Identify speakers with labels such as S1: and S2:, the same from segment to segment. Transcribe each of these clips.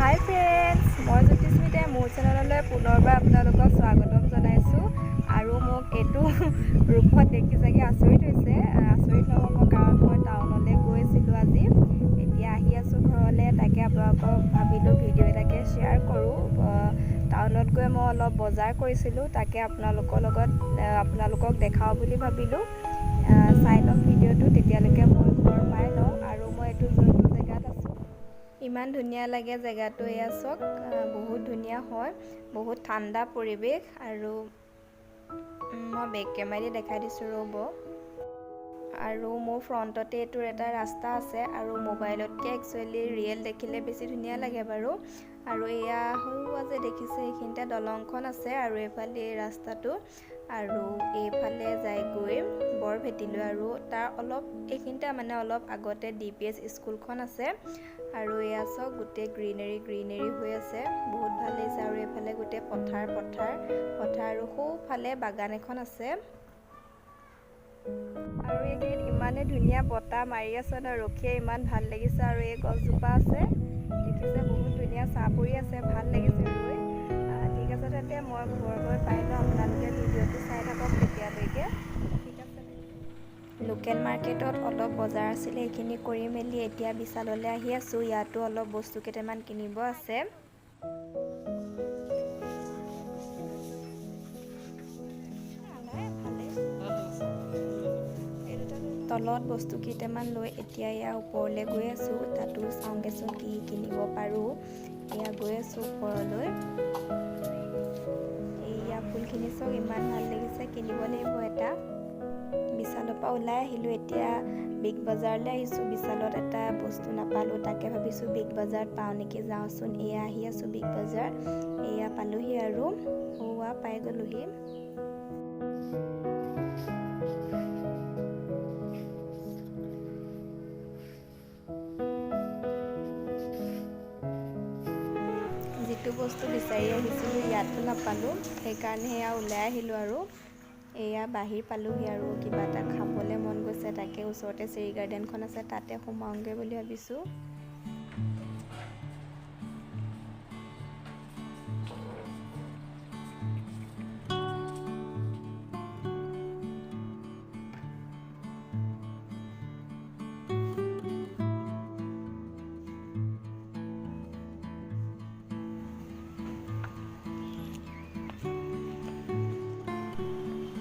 S1: হাই friends, মই জ্যোতিস্মিতাই মোৰ চেনেললৈ পুনৰবাৰ আপোনালোকক স্বাগতম জনাইছোঁ। আৰু মোক এইটো ৰূপত দেখি চাগে আচৰিত হৈছে। আচৰিত নহ'ব কাৰণ মই টাউনলৈ গৈছিলোঁ আজি। এতিয়া আহি আছোঁ ঘৰলৈ, তাকে আপোনালোকক ভাবিলোঁ ভিডিঅ' এটাকে শ্বেয়াৰ কৰোঁ। টাউনত গৈ মই অলপ বজাৰ কৰিছিলোঁ, তাকে আপোনালোকক দেখাওঁ বুলি ভাবিলোঁ। চাই লওক ভিডিঅ'টো, তেতিয়ালৈকে মই ঘৰ পাই লওঁ। আৰু মই এইটো যোনটো জেগাত আছোঁ, ইমান ধুনীয়া লাগে জেগাটো। এয়া চাওক, বহুত ধুনীয়া হয়, বহুত ঠাণ্ডা পৰিৱেশ। আৰু মই বেক কেমেৰা দি দেখাই দিছোঁ ৰ'ব। আৰু মোৰ ফ্ৰণ্টতে এইটোৰ এটা ৰাস্তা আছে, আৰু মোবাইলতকৈ একচুৱেলি ৰিয়েল দেখিলে বেছি ধুনীয়া লাগে বাৰু। আৰু এয়া সৰুৱা যে দেখিছে, এইখিনিতে দলংখন আছে, আৰু এইফালে এই ৰাস্তাটো, আৰু এইফালে যায়গৈ বৰভেটিলৈ। আৰু তাৰ এইখিনিতে অলপ আগতে DPS স্কুলখন আছে। আৰু এয়া চাওক, গোটেই গ্ৰীনেৰী হৈ আছে, বহুত ভাল লাগিছে। আৰু এইফালে গোটেই পথাৰ আৰু সোঁফালে বাগান এখন আছে। আৰু এইখিনিত ইমানেই ধুনীয়া বতাহ মাৰি আছে ন, ৰখিয়ে ইমান ভাল লাগিছে। আৰু এই গছজোপা আছে, দেখিছে, বহুত ধুনীয়া ছাঁ পৰি আছে, ভাল লাগিছে ৰৈ। ঠিক আছে, তেন্তে মই ঘৰ গৈ পাই লওঁ। আপোনালোকে ভিডিঅ'টো চাই থাকক তেতিয়ালৈকে, ঠিক আছে। লোকেল মাৰ্কেটত অলপ বজাৰ আছিলে, এইখিনি কৰি মেলি এতিয়া বিশাললৈ আহি আছোঁ। ইয়াতো অলপ বস্তু কেইটামান কিনিব আছে। তলত বস্তু কেইটামান লৈ এতিয়া এয়া ওপৰলৈ গৈ আছোঁ। তাতো চাওঁগৈচোন কি কিনিব পাৰোঁ। এয়া গৈ আছোঁ ওপৰলৈ। এইয়া ফুলখিনি চাওক, ইমান ভাল লাগিছে, কিনিব লাগিব এটা। বিশালৰ পৰা ওলাই আহিলোঁ, এতিয়া বিগ বজাৰলৈ আহিছোঁ। বিশালত এটা বস্তু নাপালোঁ, তাকে ভাবিছোঁ বিগ বজাৰত পাওঁ নেকি, যাওঁচোন। এয়া আহি আছোঁ বিগ বজাৰ, এয়া পালোহি, আৰু পাই গ'লোহি। যিটো বস্তু বিচাৰি আহিছিলোঁ ইয়াতো নাপালোঁ, সেইকাৰণে সেয়া ওলাই আহিলোঁ। আৰু এয়া বাহিৰ পালোহি, আৰু কিবা এটা খাবলৈ মন গৈছে, তাকে ওচৰতে চেৰী গাৰ্ডেনখন আছে, তাতে সোমাওঁগৈ বুলি ভাবিছোঁ।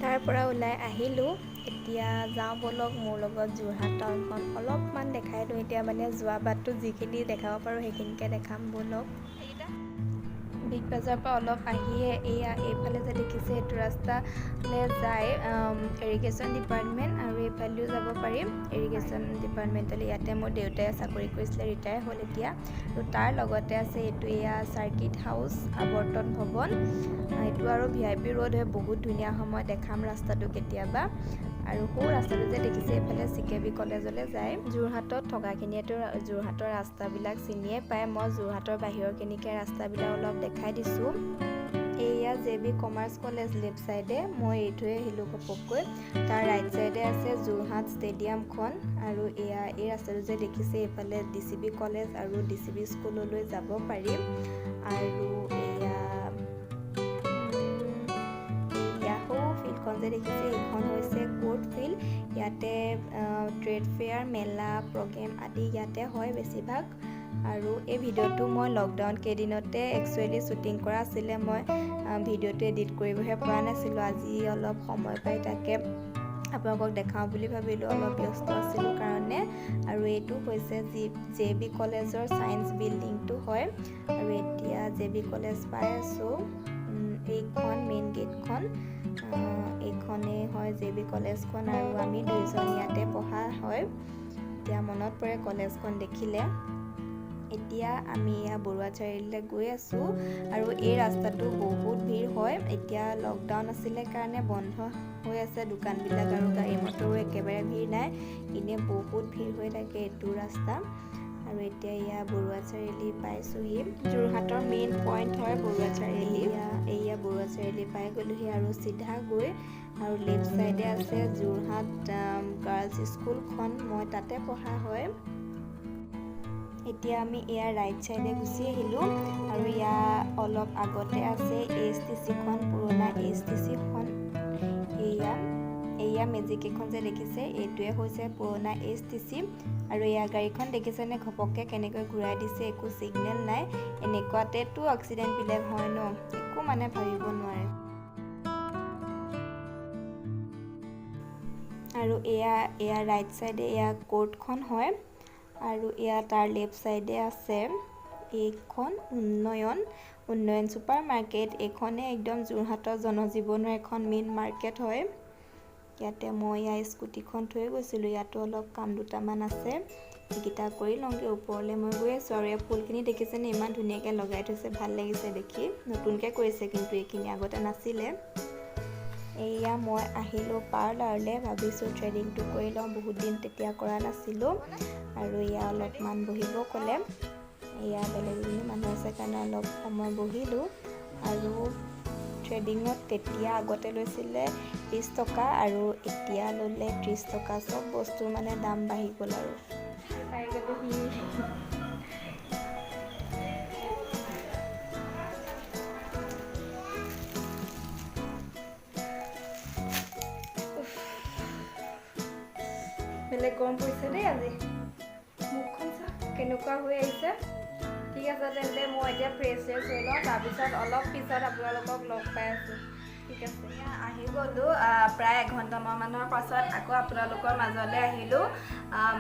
S1: তাৰ পৰা ওলাই আহিলোঁ। এতিয়া যাওঁ ব'লক, মোৰ লগত যোৰহাট টাউনখন অলপমান দেখাই দিওঁ। এতিয়া যোৱা বাটটো যিখিনি দেখাব পাৰোঁ সেইখিনিকে দেখাম ব'লক। বিগ বজাৰৰ পৰা অলপ আহিয়ে এইফালে যে দেখিছে, এইটো ৰাস্তালৈ যায় ইৰিগেশ্যন ডিপাৰ্টমেণ্ট, আৰু এইফালেও যাব পাৰিম ইৰিগেশ্যন ডিপাৰ্টমেণ্টলৈ। ইয়াতে মোৰ দেউতাই চাকৰি কৰিছিলে, ৰিটায়াৰ হ'ল এতিয়া। আৰু তাৰ লগতে আছে এইটো, এয়া চাৰ্কিট হাউচ আৱৰ্তন ভৱন। এইটো আৰু VIP ৰোড হয়, বহুত ধুনীয়া হয়, মই দেখাম ৰাস্তাটো কেতিয়াবা। আৰু সৌ ৰাস্তাটো যে দেখিছে, এইফালে CKB কলেজলৈ যায়। যোৰহাটত থকাখিনিয়েতো যোৰহাটৰ ৰাস্তাবিলাক চিনিয়ে পায়, মই যোৰহাটৰ বাহিৰৰখিনিকে ৰাস্তাবিলাক অলপ দেখাই দিছোঁ। এয়া JB কমাৰ্চ কলেজ লেফ্ট চাইডে, মই এইটোৱে আহিলোঁ ঘপককৈ। তাৰ ৰাইট চাইডে আছে যোৰহাট ষ্টেডিয়ামখন। আৰু এয়া এই ৰাস্তাটো যে দেখিছে, এইফালে DCB কলেজ আৰু DCB স্কুললৈ যাব পাৰিম। আৰু ফিল্ডখন যে দেখিছে, এইখন হৈছে কোৰ্ট ফিল্ড। ইয়াতে ট্ৰেড ফেয়াৰ, মেলা, প্ৰগ্ৰেম আদি ইয়াতে হয় বেছিভাগ। আৰু এই ভিডিঅ'টো মই লকডাউন কেইদিনতে একচুৱেলি শ্বুটিং কৰা আছিলে, মই ভিডিঅ'টো এডিট কৰিবহে পৰা নাছিলোঁ। আজি অলপ সময় পাই তাকে আপোনালোকক দেখাওঁ বুলি ভাবিলোঁ, অলপ ব্যস্ত আছিলোঁ কাৰণে। আৰু এইটো হৈছে JB কলেজৰ ছায়েন্স বিল্ডিংটো হয়। আৰু এতিয়া JB কলেজ পাই আছোঁ। এইখন মেইন গেটখন, এইখনেই হয় JB কলেজখন। আৰু আমি দুইজন ইয়াতে পঢ়া হয়। এতিয়া মনত পৰে কলেজখন দেখিলে। এতিয়া আমি বৰুৱা চাৰিআলিলৈ গৈ আছোঁ। আৰু এই ৰাস্তাটো বহুত ভিৰ হয়, এতিয়া লকডাউন আছিলে কাৰণে বন্ধ হৈ আছে দোকানবিলাক, আৰু গাড়ী মটৰো একেবাৰে ভিৰ নাই, এনেই বহুত ভিৰ হৈ থাকে এইটো ৰাস্তা। আৰু এতিয়া বৰুৱা চাৰিআলি পাইছোঁহি। যোৰহাটৰ মেইন পইণ্ট হয় বৰুৱা চাৰিআলি। এয়া বৰুৱা চাৰিআলি পাই গ'লোহি, আৰু চিধা গৈ আৰু লেফ্ট চাইডে আছে যোৰহাট গাৰ্লছ স্কুলখন, মই তাতে পঢ়া হয়। এতিয়া আমি ইয়াৰ ৰাইট চাইডে গুচি আহিলোঁ আৰু ইয়াৰ অলপ আগতে আছে ASTC-খন, পুৰণা ASTC-খন। এয়া মেজিক এখন যে দেখিছে এইটোৱে হৈছে পুৰণা ASTC। আৰু এয়া গাড়ীখন দেখিছেনে ঘপককৈ কেনেকৈ ঘূৰাই দিছে, একো ছিগনেল নাই। এনেকুৱাতেতো এক্সিডেণ্টবিলাক হয় ন, একো মানে ভাবিব নোৱাৰে। আৰু এয়া ৰাইট চাইডে এয়া কোৰ্টখন হয় আৰু এয়া তাৰ লেফ্ট চাইডে আছে এইখন উন্নয়ন ছুপাৰ মাৰ্কেট। এইখনে একদম যোৰহাটৰ জনজীৱনৰ এখন মেইন মাৰ্কেট হয়। ইয়াতে মই ইয়াৰ স্কুটিখন থৈ গৈছিলোঁ, ইয়াতো অলপ কাম দুটামান আছে, সেইকেইটা কৰি লওঁগৈ। ওপৰলৈ মই গৈ আছোঁ আৰু এই ফুলখিনি দেখিছেনে ইমান ধুনীয়াকৈ লগাই থৈছে, ভাল লাগিছে দেখি। নতুনকৈ কৰিছে কিন্তু এইখিনি আগতে নাছিলে। এয়া মই আহিলোঁ পাৰ্লাৰলৈ, ভাবিছোঁ থ্ৰেডিংটো কৰি লওঁ, বহুত দিন তেতিয়া কৰা নাছিলোঁ। আৰু এয়া অলপমান বহিব ক'লে, এয়া বেলেগ এজনী মানুহ আছে কাৰণে অলপ সময় বহিলোঁ। আৰু থ্ৰেডিঙত তেতিয়া আগতে লৈছিলে 20 টকা আৰু এতিয়া ল'লে 30 টকা। চব বস্তুৰ মানে দাম বাঢ়ি গ'ল আৰু পাই গ'লোহি। বেলেগ গৰম পৰিছে দেই আজি, মুখখন চা কেনেকুৱা হৈ আহিছে। ঠিক আছে তেন্তে মই এতিয়া ফ্ৰেছ হৈ লওঁ, তাৰপিছত অলপ পিছত আপোনালোকক লগ পাই আছোঁ। ঠিক আছে, আহি গ'লোঁ প্ৰায় এঘণ্টামানৰ পাছত আকৌ আপোনালোকৰ মাজলৈ আহিলোঁ।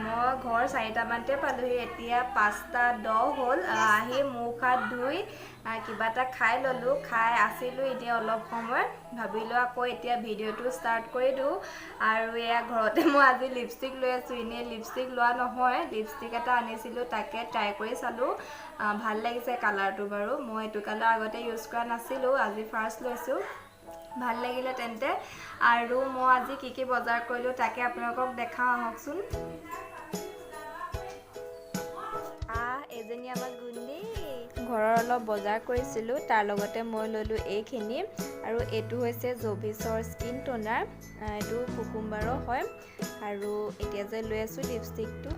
S1: মই ঘৰ 4টামানতে পালোঁহি, এতিয়া 5:10 হ'ল। আহি মুখ হাত ধুই কিবা এটা খাই ল'লোঁ, খাই আছিলোঁ এতিয়া অলপ সময়, ভাবিলোঁ আকৌ এতিয়া ভিডিঅ'টো ষ্টাৰ্ট কৰি দিওঁ। আৰু এয়া ঘৰতে মই আজি লিপষ্টিক লৈ আছোঁ, এনেই লিপষ্টিক লোৱা নহয়, লিপষ্টিক এটা আনিছিলোঁ, তাকে ট্ৰাই কৰি চালোঁ, ভাল লাগিছে কালাৰটো বাৰু। মই এইটো কালাৰ আগতে ইউজ কৰা নাছিলোঁ, আজি ফাৰ্ষ্ট লৈছোঁ, ভাল লাগিলে তেন্তে। আৰু মই আজি কি বজাৰ কৰিলোঁ তাকে আপোনালোকক দেখাওঁ, আহকচোন। এজনী আমাৰ গুণ্ডি ঘৰৰ অলপ বজাৰ কৰিছিলোঁ, তাৰ লগতে মই ল'লোঁ এইখিনি। আৰু এইটো হৈছে জভিছৰ স্কিন টোনাৰ, এইটো কুকুম্বাৰৰ হয়। আৰু এতিয়া যে লৈ আছোঁ লিপষ্টিকটো,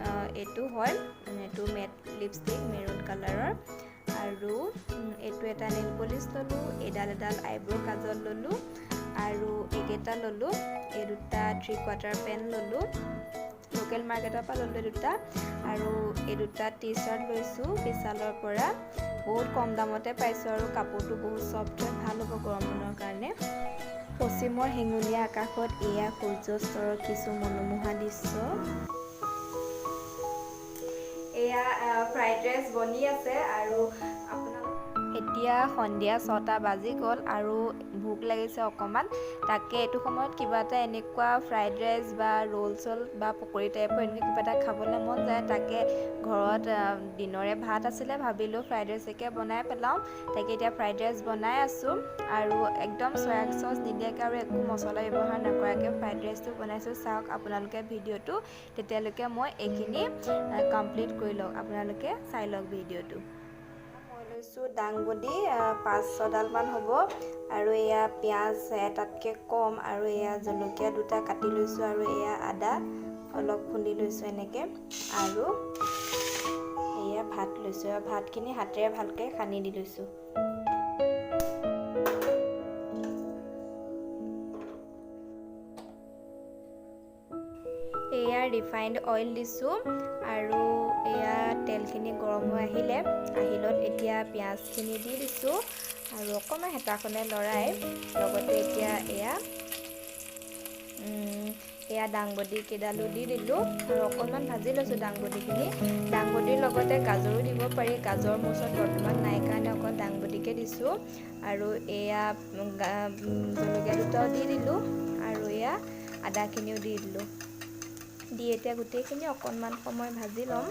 S1: এইটো হয়, এইটো মেট লিপষ্টিক মেৰুন কালাৰৰ। আৰু এইটো এটা নেইল পলিচ ল'লোঁ, এডাল আইব্ৰ' কাজল ল'লোঁ, আৰু এইকেইটা ল'লোঁ। এই দুটা 3/4 পেন ল'লোঁ, লোকেল মাৰ্কেটৰ পৰা ল'লোঁ দুটা। আৰু এই দুটা টি-চাৰ্ট লৈছোঁ বিশালৰ পৰা, বহুত কম দামতে পাইছোঁ আৰু কাপোৰটো বহুত ছফ্ট হয়, ভাল হ'ব গৰম দিনৰ কাৰণে। পশ্চিমৰ হেঙুলীয়া আকাশত এয়া সূৰ্যাস্তৰ কিছু মনোমোহা দৃশ্য। এয়া ফ্ৰাইড ৰাইচ বনি আছে আৰু এতিয়া সন্ধিয়া 6টা বাজি গ'ল আৰু ভোক লাগিছে অকণমান, তাকে এইটো সময়ত কিবা এটা এনেকুৱা ফ্ৰাইড ৰাইচ বা ৰোল বা পকৰি টাইপৰ এনেকৈ কিবা এটা খাবলৈ মন যায়। তাকে ঘৰত দিনৰে ভাত আছিলে, ভাবিলোঁ ফ্ৰাইড ৰাইচকে বনাই পেলাওঁ, তাকে এতিয়া ফ্ৰাইড ৰাইচ বনাই আছোঁ। আৰু একদম চয়া চচ নিদিয়াকৈ আৰু একো মছলা ব্যৱহাৰ নকৰাকৈ ফ্ৰাইড ৰাইচটো বনাইছোঁ। চাওক আপোনালোকে ভিডিঅ'টো, তেতিয়ালৈকে মই এইখিনি কমপ্লিট কৰি লওঁ, আপোনালোকে চাই লওক ভিডিঅ'টো। মই লৈছোঁ দাংবডি 5-6ডালমান হ'ব, আৰু এয়া পিঁয়াজ এটাতকৈ কম, আৰু এয়া জলকীয়া দুটা কাটি লৈছোঁ, আৰু এয়া আদা অলপ খুন্দি লৈছোঁ এনেকৈ। আৰু এয়া ভাত লৈছোঁ, আৰু ভাতখিনি হাতেৰে ভালকৈ সানি দি লৈছোঁ। এয়া ৰিফাইণ্ড অইল দিছোঁ, আৰু এয়া তেলখিনি গৰম হৈ আহিলত এতিয়া পিঁয়াজখিনি দি দিছোঁ, আৰু অকণমান হেতাখনে লৰাই, লগতে এতিয়া এয়া দাংবডি কেইডালো দি দিলোঁ, আৰু অকণমান ভাজি লৈছোঁ দাংবডিখিনি। দাংবডিৰ লগতে গাজৰো দিব পাৰি, গাজৰ মোৰ ওচৰত বৰ্তমান নাই কাৰণে অকল দাংবডিকে দিছোঁ। আৰু এয়া জলকীয়া দুটাও দি দিলোঁ, আৰু এয়া আদাখিনিও দি দিলোঁ। দি এতিয়া গোটেইখিনি অকণমান সময় ভাজি ল'ম,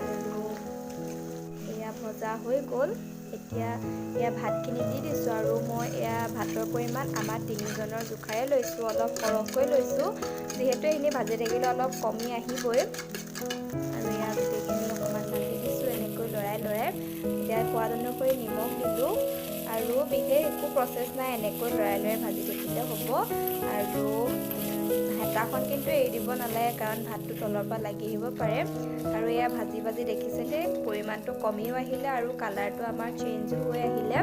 S1: আৰু এয়া ভজা হৈ গ'ল। এতিয়া এয়া ভাতখিনি দি দিছোঁ, আৰু মই এয়া ভাতৰ পৰিমাণ আমাৰ 3জনৰ জোখাৰে লৈছোঁ, অলপ সৰহকৈ লৈছোঁ, যিহেতু এইখিনি ভাজি থাকিলে অলপ কমি আহিবই। আৰু এয়া গোটেইখিনি অকণমান ভাজি দিছোঁ, এনেকৈ লৰাই এতিয়া সোৱাদ অনুসৰি নিমখ দিলোঁ, আৰু বিশেষ একো প্ৰচেছ নাই, এনেকৈ লৰাই ভাজি থাকিলে হ'ব। আৰু হেতাখন কিন্তু এৰি দিব নালাগে, কাৰণ ভাতটো তলৰ পৰা লাগি আহিব পাৰে। আৰু এয়া ভাজি ভাজি দেখিছেনে পৰিমাণটো কমিও আহিলে আৰু কালাৰটো আমাৰ চেঞ্জো হৈ আহিলে।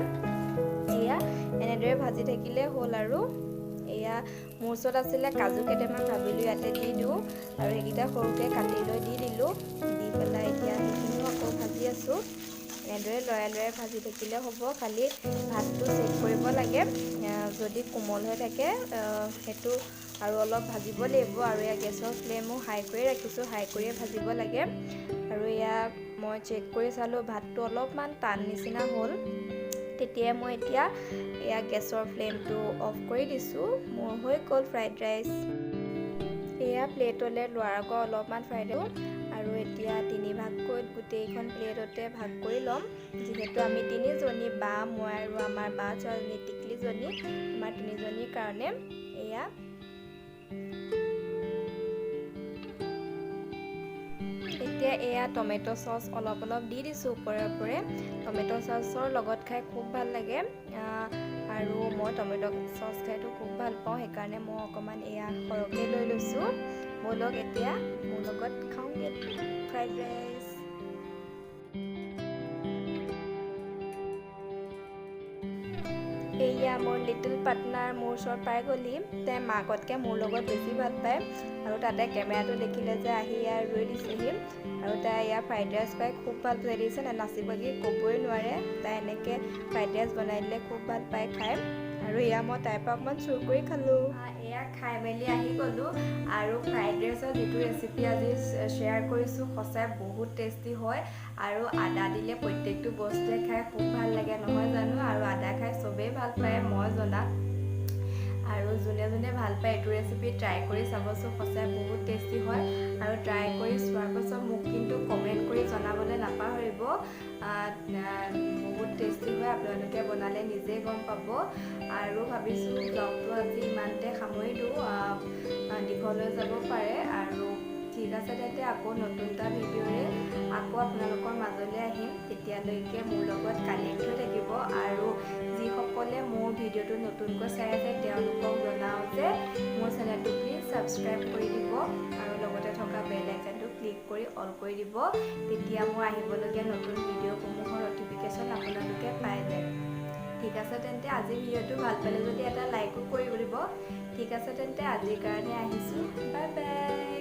S1: এয়া এনেদৰে ভাজি থাকিলে হ'ল। আৰু এয়া মোৰ ওচৰত আছিলে কাজু কেইটামান, ভাবিলোঁ ইয়াতে দি দিওঁ আৰু সেইকেইটা সৰুকৈ কাটি লৈ দি দিলোঁ। দি পেলাই এতিয়া সেইখিনিও আকৌ ভাজি আছোঁ। এনেদৰে লৰাই লৰাই ভাজি থাকিলে হ'ব। খালি ভাতটো চেক কৰিব লাগে, যদি কোমল হৈ থাকে সেইটো আৰু অলপ ভাজিব লাগিব। আৰু এয়া গেছৰ ফ্লেমো হাই কৰি ৰাখিছোঁ, হাই কৰিয়ে ভাজিব লাগে। আৰু এয়া মই চেক কৰি চালোঁ ভাতটো অলপমান টান নিচিনা হ'ল। তেতিয়াই মই এতিয়া এয়া গেছৰ ফ্লেমটো অফ কৰি দিছোঁ। মোৰ হৈ গ'ল ফ্ৰাইড ৰাইচ। এয়া প্লেটলৈ লোৱাৰ আগত অলপমান ফ্ৰাই দিওঁ আৰু এতিয়া 3 ভাগকৈ গোটেইখন প্লেটতে ভাগ কৰি ল'ম। যিহেতু আমি 3জনী, বা মই আৰু আমাৰ বা ছোৱালীজনী টিকলিজনী, আমাৰ 3জনীৰ কাৰণে। এয়া এতিয়া এয়া টমেটো চচ অলপ অলপ দি দিছোঁ ওপৰে ওপৰে। টমেটো চচৰ লগত খাই খুব ভাল লাগে, আৰু মই টমেটো চচ খাইতো খুব ভাল পাওঁ, সেইকাৰণে মই অকণমান এয়া সৰহকৈ লৈ লৈছোঁ। ব'লক এতিয়া মোৰ লগত খাওঁগৈ ফ্ৰাইড ৰাইচ। এয়া মোৰ লিটিল পাৰ্টনাৰ মোৰ ওচৰত পাই গ'লি। তাই মাকতকৈ মোৰ লগত বেছি ভাল পায়, আৰু তাতে কেমেৰাটো দেখিলে যে আহি ইয়াৰ ৰৈ দিছেহি। আৰু তাই ইয়াৰ ফ্ৰাইড ৰাইচ পাই খুব ভাল পাই দিছে, নাচি বাগি ক'বই নোৱাৰে। তাই এনেকৈ ফ্ৰাইড ৰাইচ বনাই দিলে খুব ভাল পায় খাই। আৰু এয়া মই তাইৰ পৰা অকণমান চুৰ কৰি খালোঁ। এয়া খাই মেলি আহি গ'লোঁ। আৰু ফ্ৰাইড ৰাইচৰ যিটো ৰেচিপি আজি শ্বেয়াৰ কৰিছোঁ, সঁচাই বহুত টেষ্টি হয়। আৰু আদা দিলে প্ৰত্যেকটো বস্তুৱে খাই খুব ভাল লাগে নহয় জানো। আৰু আদা খাই চবেই ভাল পায় মই জনাত। আৰু যোনে যোনে ভাল পায় এইটো ৰেচিপি ট্ৰাই কৰি চাবচোন, সঁচাই বহুত টেষ্টি হয়। আৰু ট্ৰাই কৰি চোৱাৰ পাছত মোক কিন্তু কমেণ্ট কৰি জনাবলৈ নাপাহৰিব। বহুত টেষ্টি হয়, আপোনালোকে বনালে নিজেই গম পাব। আৰু ভাবিছোঁ ব্লগটো আজি ইমানতে সামৰি দিওঁ, দীঘল হৈ যাব পাৰে। আৰু ঠিক আছে তেন্তে আকৌ নতুন এটা ভিডিঅ'ৰে আকৌ আপোনালোকৰ মাজলৈ আহিম। তেতিয়ালৈকে মোৰ লগত কানেক্ট হৈ থাকিব। আৰু যিসকলে মোৰ ভিডিঅ'টো নতুনকৈ চাই আছে তেওঁলোকক জনাওঁ যে মোৰ চেনেলটো প্লিজ ছাবস্ক্ৰাইব কৰি দিব, আৰু লগতে থকা বেল আইকনটো ক্লিক কৰি অল কৰি দিব। তেতিয়া মোৰ আহিবলগীয়া নতুন ভিডিঅ'সমূহৰ ন'টিফিকেশ্যন আপোনালোকে পাই যায়। ঠিক আছে তেন্তে আজি ভিডিঅ'টো ভাল পালে যদি এটা লাইকো কৰি দিব। ঠিক আছে তেন্তে আজিৰ কাৰণে আহিছোঁ, বাই বাই।